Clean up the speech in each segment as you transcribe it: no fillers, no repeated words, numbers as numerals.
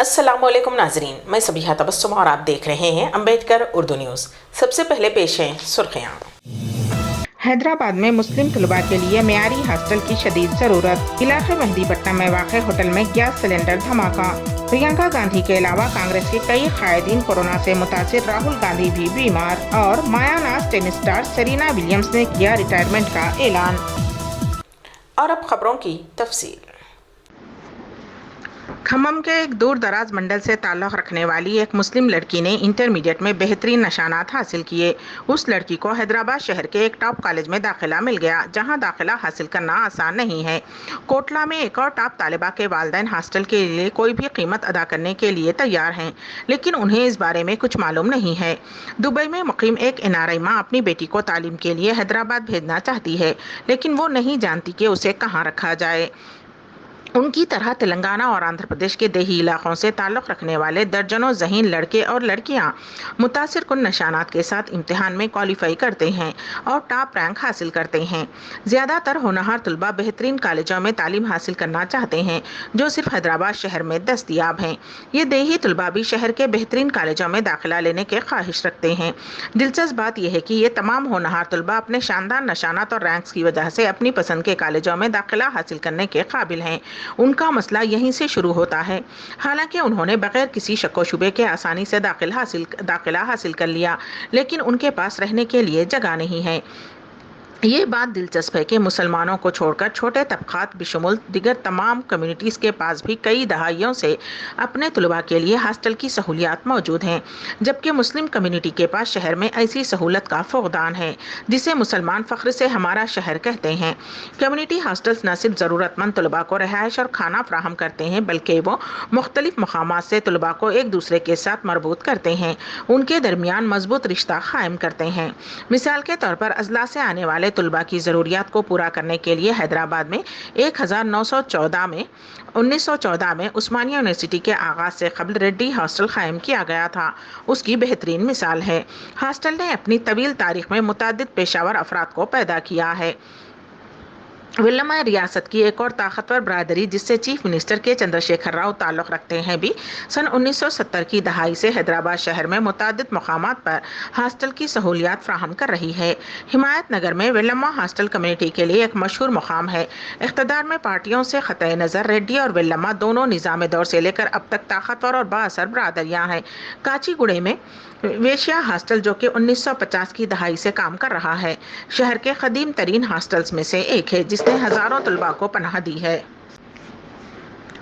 अस्सलाम वालेकुम नाजरीन, मैं सबिहा तबस्सुम और आप देख रहे हैं अम्बेडकर उर्दू न्यूज़। सबसे पहले पेश हैं सुर्खियाँ। हैदराबाद में मुस्लिम तलबा के लिए मेयारी हॉस्टल की शदीद जरूरत। इलाके मेहदीपट्टनम में वाक़ होटल में गैस सिलेंडर धमाका। प्रियंका गांधी के अलावा कांग्रेस के कई कायदीन कोरोना से मुतासिर, राहुल गांधी भी बीमार। और मायानाज टेनिस स्टार सेरेना विलियम्स ने किया रिटायरमेंट का ऐलान। और अब खबरों की तफसील। खम्मम के एक दूर दराज मंडल से ताल्लुक़ रखने वाली एक मुस्लिम लड़की ने इंटरमीडिएट में बेहतरीन निशानात हासिल किए। उस लड़की को हैदराबाद शहर के एक टॉप कॉलेज में दाखिला मिल गया, जहां दाखिला हासिल करना आसान नहीं है। कोटला में एक और टॉप तालिबा के वालिदैन हॉस्टल के लिए कोई भी कीमत अदा करने के लिए तैयार हैं, लेकिन उन्हें इस बारे में कुछ मालूम नहीं है। दुबई में मुकीम एक NRI माँ अपनी बेटी को तालीम के लिए हैदराबाद भेजना चाहती है, लेकिन वो नहीं जानती कि उसे कहाँ रखा जाए। उनकी तरह तेलंगाना और आंध्र प्रदेश के देही इलाकों से ताल्लुक़ रखने वाले दर्जनों ज़हीन लड़के और लड़कियां मुतासिर कुन निशानात के साथ इम्तिहान में क्वालिफाई करते हैं और टॉप रैंक हासिल करते हैं। ज़्यादातर होनहार तलबा बेहतरीन कॉलेजों में तालीम हासिल करना चाहते हैं, जो सिर्फ हैदराबाद शहर में दस्तयाब हैं। ये देही तलबा भी शहर के बेहतरीन कॉलेजों में दाखिला लेने के ख्वाहिश रखते हैं। दिलचस्प बात यह है कि ये तमाम होनहार तलबा अपने शानदार निशानात और रैंक्स की वजह से अपनी पसंद के कॉलेजों में दाखिला हासिल करने के काबिल हैं। उनका मसला यहीं से शुरू होता है। हालांकि उन्होंने बगैर किसी शक्को शुबे के आसानी से दाखिला हासिल कर लिया, लेकिन उनके पास रहने के लिए जगह नहीं है। ये बात दिलचस्प है कि मुसलमानों को छोड़कर छोटे तबकात बिशुमुल दिगर तमाम कम्युनिटीज़ के पास भी कई दहाइयों से अपने तलबा के लिए हॉस्टल की सहूलियात मौजूद हैं, जबकि मुस्लिम कम्युनिटी के पास शहर में ऐसी सहूलत का फुक़दान है जिसे मुसलमान फ़ख्र से हमारा शहर कहते हैं। कम्युनिटी हॉस्टल्स न सिर्फ ज़रूरतमंद तलबा को रिहाइश और खाना फराहम करते हैं, बल्कि वो मुख्तलिफ मकामात से तलबा को एक दूसरे के साथ मरबूत करते हैं, उनके दरमियान मजबूत रिश्ता कायम करते हैं। मिसाल के तौर पर अजला से आने वाले तलबा की ज़रूरियात को पूरा करने के लिए हैदराबाद में 1914 में उस्मानिया यूनिवर्सिटी के आगाज़ से कबल रेड्डी हॉस्टल कायम किया गया था। उसकी बेहतरीन मिसाल है। हॉस्टल ने अपनी तवील तारीख में मुतअद्दिद पेशावर अफराद को पैदा किया है। विल्लमा रियासत की एक और ताकतवर बरादरी, जिससे चीफ मिनिस्टर के चंद्रशेखर राव ताल्लुक़ रखते हैं, भी सन 1970 की दहाई से हैदराबाद शहर में मुतअद्दिद मकामात पर हॉस्टल की सहूलियात फ्राहम कर रही है। हिमायत नगर में विल्लमा हॉस्टल कम्युनिटी के लिए एक मशहूर मकाम है। इक़्तिदार में पार्टियों से क़तई नज़र रेड्डी और विल्लमा दोनों निज़ाम दौर से लेकर अब तक ताकतवर और बाअसर बरादरियाँ हैं। काचीगुड़े में वेश्या हॉस्टल, जो कि 1950 की दहाई से काम कर रहा है, शहर के कदीम तरीन हॉस्टल्स में से एक है, जिसने हज़ारों तलबा को पनाह दी है।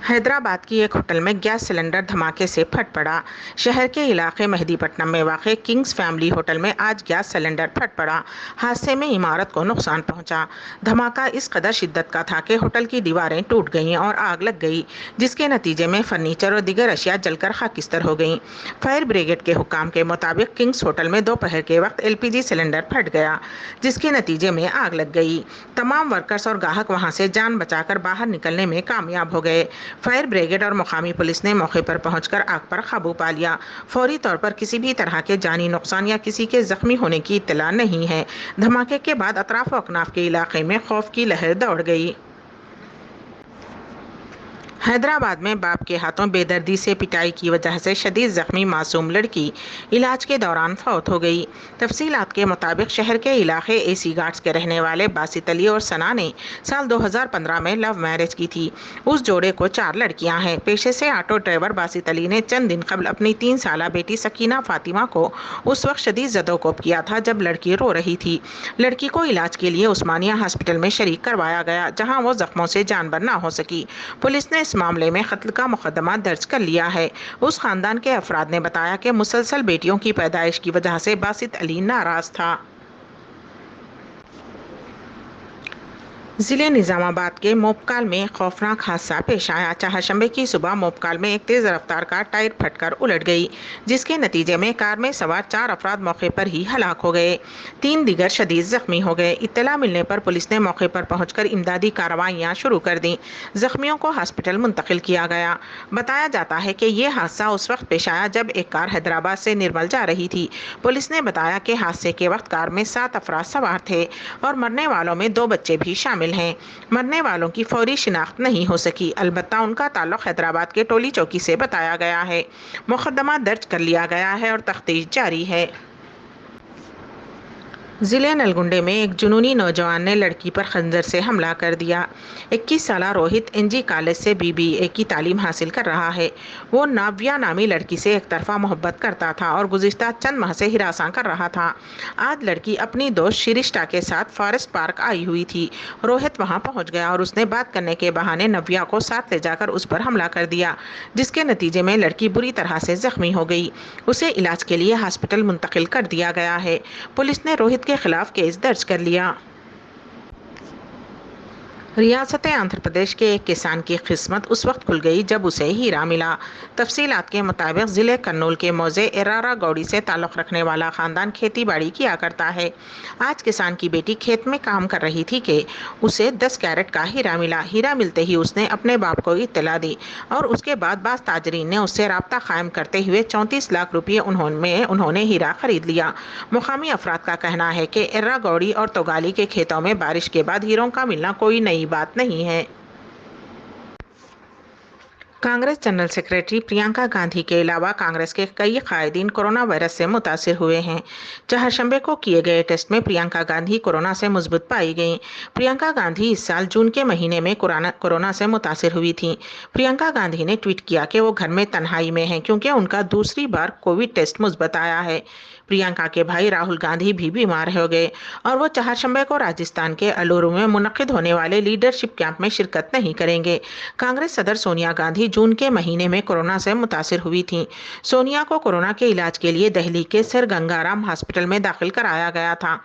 हैदराबाद की एक होटल में गैस सिलेंडर धमाके से फट पड़ा। शहर के इलाके मेहदीपट्टनम में वाक़ किंग्स फैमिली होटल में आज गैस सिलेंडर फट पड़ा। हादसे में इमारत को नुकसान पहुंचा। धमाका इस कदर शिद्दत का था कि होटल की दीवारें टूट गईं और आग लग गई, जिसके नतीजे में फर्नीचर और दीगर अशिया जलकर खाकिस्तर हो गईं। फायर ब्रिगेड के हुक्काम के मुताबिक किंग्स होटल में दोपहर के वक्त LPG सिलेंडर फट गया, जिसके नतीजे में आग लग गई। तमाम वर्कर्स और ग्राहक वहां से जान बचाकर बाहर निकलने में कामयाब हो गए। फायर ब्रिगेड और मुकामी पुलिस ने मौके पर पहुंचकर आग पर काबू पा लिया। फौरी तौर पर किसी भी तरह के जानी नुकसान या किसी के जख्मी होने की इत्तला नहीं है। धमाके के बाद अतराफ व अकनाफ के इलाके में खौफ की लहर दौड़ गई। हैदराबाद में बाप के हाथों बेदर्दी से पिटाई की वजह से शदीद जख्मी मासूम लड़की इलाज के दौरान फौत हो गई। तफसीलात के मुताबिक शहर के इलाके AC घाट्स के रहने वाले बासित अली और सना ने साल 2015 में लव मैरिज की थी। उस जोड़े को 4 लड़कियां हैं। पेशे से ऑटो ड्राइवर बासित अली ने चंद दिन कबल अपनी 3 साला बेटी सकीना फातिमा को उस वक्त शदीद ज़दोकोब किया था जब लड़की रो रही थी। लड़की को इलाज के लिए उस्मानिया हॉस्पिटल में शरीक करवाया गया, जहाँ वो जख्मों से जानबर ना हो सकी। पुलिस ने इस मामले में कत्ल का मुकदमा दर्ज कर लिया है। उस खानदान के अफराद ने बताया कि मुसलसल बेटियों की पैदाइश की वजह से बासित अली नाराज था। ज़िले निज़ामाबाद के मोपकाल में खौफनाक हादसा पेश आया। चहारशंबे की सुबह मोपकाल में एक तेज़ रफ्तार कार टायर फटकर उलट गई, जिसके नतीजे में कार में सवार 4 अफराद मौके पर ही हलाक हो गए। 3 दीगर शदीद जख्मी हो गए। इत्तला मिलने पर पुलिस ने मौके पर पहुंचकर इमदादी कार्रवाइयां शुरू कर दी। जख्मियों को हॉस्पिटल मुंतकिल किया गया। बताया जाता है कि ये हादसा उस वक्त पेश आया जब एक कार हैदराबाद से निर्मल जा रही थी। पुलिस ने बताया कि हादसे के वक्त कार में 7 अफराद सवार थे और मरने वालों में 2 बच्चे भी शामिल شامل ہیں۔ مرنے والوں کی فوری شناخت نہیں ہو سکی، البتہ ان کا تعلق حیدرآباد کے ٹولی چوکی سے بتایا گیا ہے۔ مقدمہ درج کر لیا گیا ہے اور تفتیش جاری ہے۔ ضلع نلگنڈے میں ایک جنونی نوجوان نے لڑکی پر خنجر سے حملہ کر دیا۔ 21 سالہ روہت این جی کالج سے BBA کی تعلیم حاصل کر رہا ہے۔ وہ ناویا نامی لڑکی سے ایک طرفہ محبت کرتا تھا اور گزشتہ چند ماہ سے ہراساں کر رہا تھا۔ آج لڑکی اپنی دوست شریشٹا کے ساتھ فارسٹ پارک آئی ہوئی تھی۔ روہت وہاں پہنچ گیا اور اس نے بات کرنے کے بہانے نویا کو ساتھ لے جا کر اس پر حملہ کر دیا، جس کے نتیجے میں لڑکی بری طرح سے زخمی ہو گئی۔ اسے علاج کے لیے ہاسپٹل منتقل کر دیا گیا ہے۔ پولیس نے روہت کے خلاف کیس درج کر لیا۔ ریاست آندھرا پردیش کے ایک کسان کی قسمت اس وقت کھل گئی جب اسے ہیرا ملا۔ تفصیلات کے مطابق ضلع کرنول کے موضع ارارا گوڑی سے تعلق رکھنے والا خاندان کھیتی باڑی کیا کرتا ہے۔ آج کسان کی بیٹی کھیت میں کام کر رہی تھی کہ اسے 10 کیرٹ کا ہیرا ملا۔ ہیرا ملتے ہی اس نے اپنے باپ کو اطلاع دی اور اس کے بعد بعض تاجرین نے اس سے رابطہ قائم کرتے ہوئے 34 لاکھ روپے انہوں نے ہیرا خرید لیا۔ مقامی افراد کا کہنا ہے کہ ارارا گوڑی اور توگالی کے کھیتوں میں بارش کے بعد ہیروں کا ملنا کوئی نئی بات نہیں ہے۔ کانگریس جنرل سیکریٹری پرینکا گاندھی کے علاوہ کانگریس کے کئی قائدین کورونا وائرس سے متاثر ہوئے ہیں۔ چہارشنبے کو کیے گئے ٹیسٹ میں پرینکا گاندھی کورونا سے مثبت پائی گئیں۔ پرینکا گاندھی اس سال جون کے مہینے میں کورونا سے متاثر ہوئی تھیں۔ پرینکا گاندھی نے ٹویٹ کیا کہ وہ گھر میں تنہائی میں ہیں کیونکہ ان کا دوسری بار کووڈ ٹیسٹ مثبت آیا ہے۔ پرینکا کے بھائی راہل گاندھی بھی بیمار ہو گئے اور وہ چہارشنبے کو راجستھان کے الورو میں منعقد ہونے والے لیڈرشپ کیمپ میں شرکت نہیں کریں گے۔ کانگریس صدر سونیا گاندھی جون کے مہینے میں کورونا سے متاثر ہوئی تھیں۔ سونیا کو کورونا کے علاج کے لیے دہلی کے سر گنگا رام ہاسپٹل میں داخل کرایا گیا تھا۔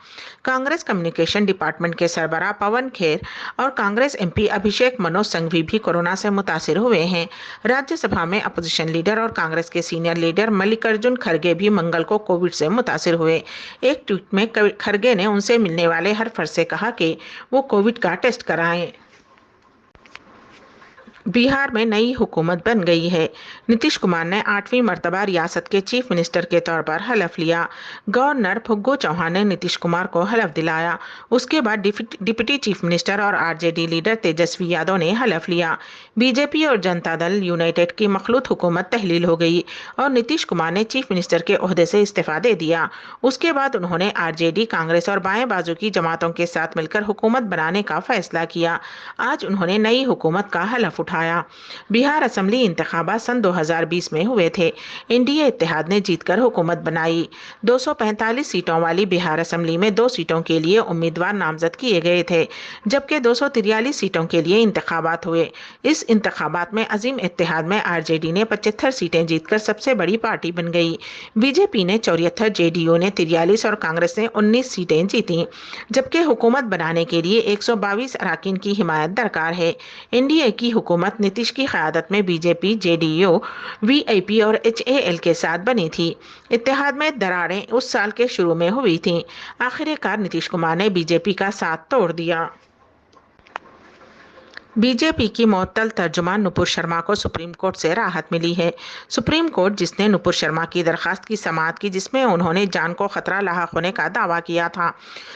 کانگریس کمیونیکیشن ڈپارٹمنٹ کے سربراہ پون کھیر اور کانگریس MP ابھیشیک منو سنگھوی بھی کورونا سے متاثر ہوئے ہیں۔ راجیہ سبھا میں اپوزیشن لیڈر اور کانگریس کے سینئر لیڈر ملکارجن کھڑگے بھی منگل کو کووڈ سے متاثر ہوئے۔ ایک ٹویٹ میں کھڑگے نے ان سے ملنے والے ہر فرد سے کہا کہ وہ کووڈ کا ٹیسٹ کرائیں۔ بہار میں نئی حکومت بن گئی ہے۔ نتیش کمار نے 8ویں مرتبہ ریاست کے چیف منسٹر کے طور پر حلف لیا۔ گورنر پھگو چوہان نے نتیش کمار کو حلف دلایا۔ اس کے بعد ڈپٹی چیف منسٹر اور RJD لیڈر تیجسوی یادو نے حلف لیا۔ BJP اور جنتا دل یونائیٹڈ کی مخلوط حکومت تحلیل ہو گئی اور نتیش کمار نے چیف منسٹر کے عہدے سے استعفیٰ دے دیا۔ اس کے بعد انہوں نے RJD، کانگریس اور بائیں بازو کی جماعتوں کے ساتھ مل کر حکومت بنانے کا فیصلہ کیا۔ آج انہوں نے نئی حکومت کا حلف اٹھایا۔ بہار اسمبلی انتخابات سن 2020 میں ہوئے تھے۔ NDA اتحاد نے جیت کر حکومت بنائی۔ 245 سیٹوں والی بہار اسمبلی میں 2 سیٹوں کے لیے امیدوار نامزد کیے گئے تھے، جبکہ 243 سیٹوں کے لیے انتخابات ہوئے۔ اس انتخابات میں عظیم اتحاد میں RJD نے 75 سیٹیں جیت کر سب سے بڑی پارٹی بن گئی۔ BJP نے 74، JDU نے 43 اور کانگریس نے 19 سیٹیں جیتیں، جبکہ حکومت بنانے کے لیے 122 اراکین کی حمایت درکار ہے۔ NDA کی حکومت نتیش کی قیادت میں BJP، JDU، VIP اور HAL کے ساتھ بنی تھی۔ اتحاد میں دراڑیں اس سال کے شروع میں ہوئی تھیں۔ آخر کار نتیش کمار نے BJP کا ساتھ توڑ دیا۔ BJP کی معطل ترجمان نپور شرما کو سپریم کورٹ سے راحت ملی ہے۔ سپریم کورٹ، جس نے نپور شرما کی درخواست کی سماعت کی جس میں انہوں نے جان کو خطرہ لاحق ہونے کا دعویٰ کیا تھا،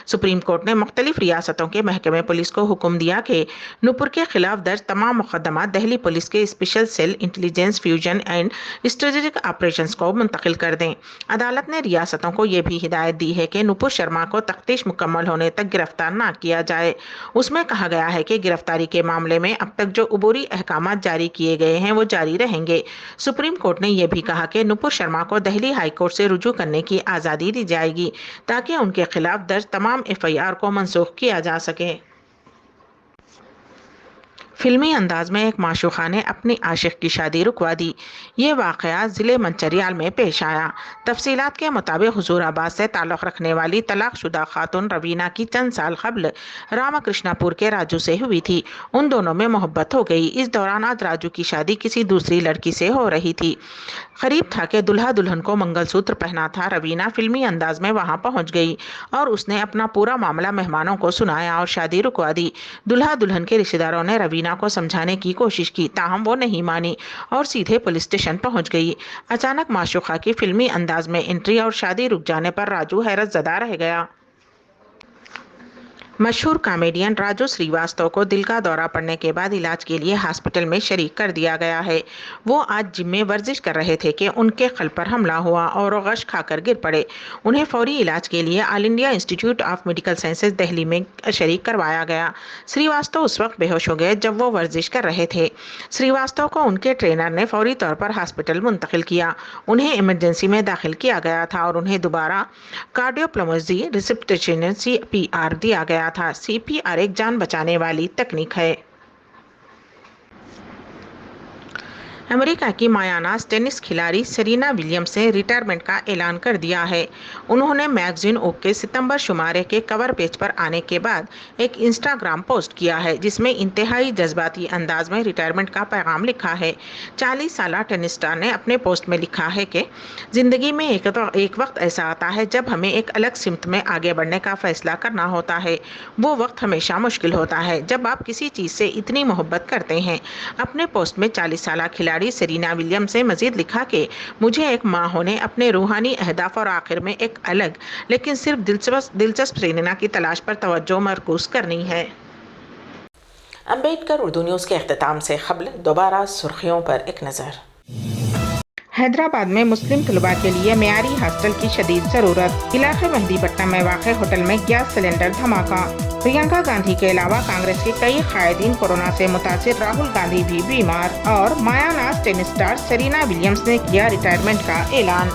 سپریم کورٹ نے مختلف ریاستوں کے محکمہ پولیس کو حکم دیا کہ نپور کے خلاف درج تمام مقدمات دہلی پولیس کے special cell intelligence fusion and strategic operations کو منتقل کر دیں۔ عدالت نے ریاستوں کو یہ بھی ہدایت دی ہے کہ نپور شرما کو تفتیش مکمل ہونے تک گرفتار نہ کیا جائے۔ اس میں کہا گیا ہے کہ گرفتاری کے معاملے میں اب تک جو عبوری احکامات جاری کیے گئے ہیں وہ جاری رہیں گے۔ سپریم کورٹ نے یہ بھی کہا کہ نپور شرما کو دہلی ہائی کورٹ سے رجوع کرنے کی آزادی دی جائے گی تاکہ ان کے خلاف درج تمام FIR کو منسوخ کیا جا سکے۔ فلمی انداز میں ایک معشوقہ نے اپنی عاشق کی شادی رکوا دی۔ یہ واقعہ ضلع منچریال میں پیش آیا۔ تفصیلات کے مطابق حضور آباد سے تعلق رکھنے والی طلاق شدہ خاتون روینہ کی چند سال قبل راما کرشنا پور کے راجو سے ہوئی تھی۔ ان دونوں میں محبت ہو گئی۔ اس دوران آج راجو کی شادی کسی دوسری لڑکی سے ہو رہی تھی۔ قریب تھا کہ دلہا دلہن کو منگل سوتر پہنا تھا۔ روینہ فلمی انداز میں وہاں پہنچ گئی اور اس نے اپنا پورا معاملہ مہمانوں کو سنایا اور شادی رکوا دی۔ دلہا دلہن کے رشتہ داروں نے روینہ کو سمجھانے کی کوشش کی، تاہم وہ نہیں مانی اور سیدھے پولیس اسٹیشن پہنچ گئی۔ اچانک معشوقہ کی فلمی انداز میں انٹری اور شادی رک جانے پر راجو حیرت زدہ رہ گیا۔ मशहूर कॉमेडियन राजू श्रीवास्तव को दिल का दौरा पड़ने के बाद इलाज के लिए हॉस्पिटल में शरीक कर दिया गया है। वो आज जिम में वर्जिश कर रहे थे कि उनके कल्ब पर हमला हुआ और वो गश खाकर गिर पड़े। उन्हें फौरी इलाज के लिए all India institute of medical sciences Delhi में शरीक करवाया गया। श्रीवास्तव उस वक्त बेहोश हो गए जब वो वर्जिश कर रहे थे। श्रीवास्तव को उनके ट्रेनर ने फौरी तौर पर हॉस्पिटल मुंतकिल किया। उन्हें इमरजेंसी में दाखिल किया गया था और उन्हें दोबारा कार्डियोप्लोमोलॉजी रिसेप्टेशन CPR दिया गया था। CPR एक जान बचाने वाली तकनीक है। अमेरिका की मायानाज टेनिस खिलाड़ी सेरेना विलियम्स ने रिटायरमेंट का ऐलान कर दिया है। उन्होंने मैगजीन ओक के सितंबर शुमारे के कवर पेज पर आने के बाद एक इंस्टाग्राम पोस्ट किया है जिसमें इंतहाई जज्बाती अंदाज में रिटायरमेंट का पैगाम लिखा है। 40 साला टेनिस स्टार ने अपने पोस्ट में लिखा है कि जिंदगी में एक वक्त ऐसा आता है जब हमें एक अलग सिमत में आगे बढ़ने का फैसला करना होता है। वो वक्त हमेशा मुश्किल होता है जब आप किसी चीज़ से इतनी मोहब्बत करते हैं। अपने पोस्ट में 40 साला खिलाड़ी सेरेना विलियम्स ने मजीद लिखा कि मुझे एक माँ होने अपने रूहानी अहदाफ और आखिर में एक अलग लेकिन सिर्फ दिलचस्प सेरेना की तलाश पर तवज्जो मरकूज करनी है। अम्बेडकर उर्दू न्यूज़ के अख्तिताम से क़ब्ल दोबारा सुर्खियों पर एक नज़र। हैदराबाद में मुस्लिम तलबा के लिए मेयारी हॉस्टल की शदीद ज़रूरत। इलाके मेहदीपट्टनम में वाक़ होटल में गैस सिलेंडर धमाका। प्रियंका गांधी के अलावा कांग्रेस के कई कायदीन कोरोना से मुतासिर, राहुल गांधी भी बीमार और मायानाज टेनिस स्टार सेरेना विलियम्स ने किया रिटायरमेंट का ऐलान।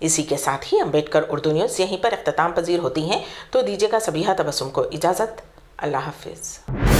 इसी के साथ ही अम्बेडकर उर्दू न्यूज़ यहीं पर अख्तिताम पजीर होती हैं, तो दीजिएगा सबीहा तबस्सुम को इजाज़त। अल्लाह हाफिज़।